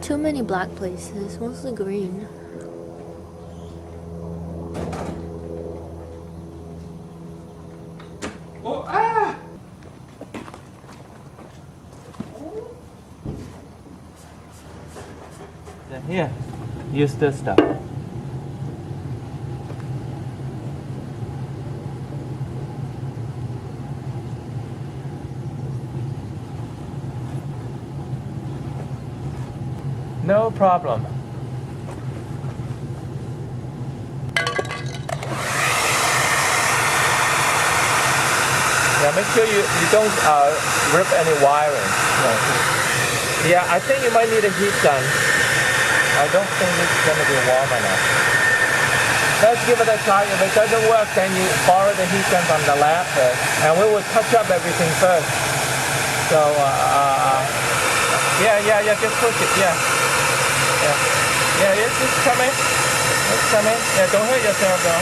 too many black places, mostly green. Oh, ah! Then here, use this stuff. No problem. Yeah, make sure you don't rip any wiring. Yeah, I think you might need a heat gun. I don't think it's going to be warm enough. Let's give it a try. If it doesn't work, then you borrow the heat gun from the lab first, and we will touch up everything first. So, yeah, just push it, yeah, it's just coming. It's coming. Yeah, don't hurt yourself though.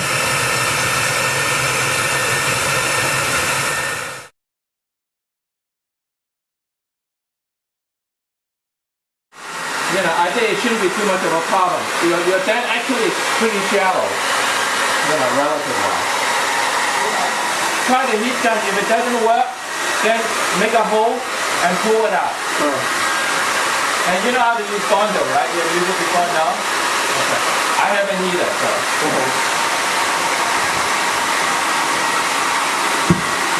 I think it shouldn't be too much of a problem. Your dent actually is pretty shallow, relative-wise. Try the heat gun. If it doesn't work, then make a hole and pull it out. Sure. And you know how to use bundle, right? You use it before now? Okay. I haven't either, so.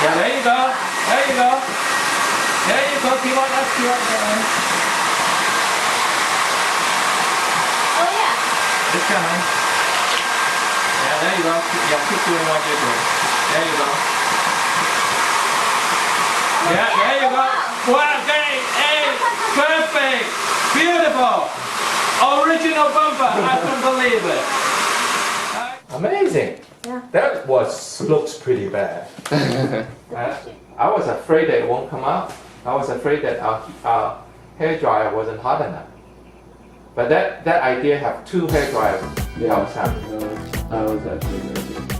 Yeah, there you go. There you go. There you go. Keep on up, keep on going. Oh yeah. It's coming. Yeah, there you go. Yeah, keep doing what you're doing. There you go. Yeah, there you go. Well, great. Hey, perfect. Beautiful. Original bumper. I couldn't believe it. Amazing. Yeah. That looks pretty bad. I was afraid that it won't come out. I was afraid that our hair dryer wasn't hot enough. But that idea have two hair dryers outside. That was actually very good.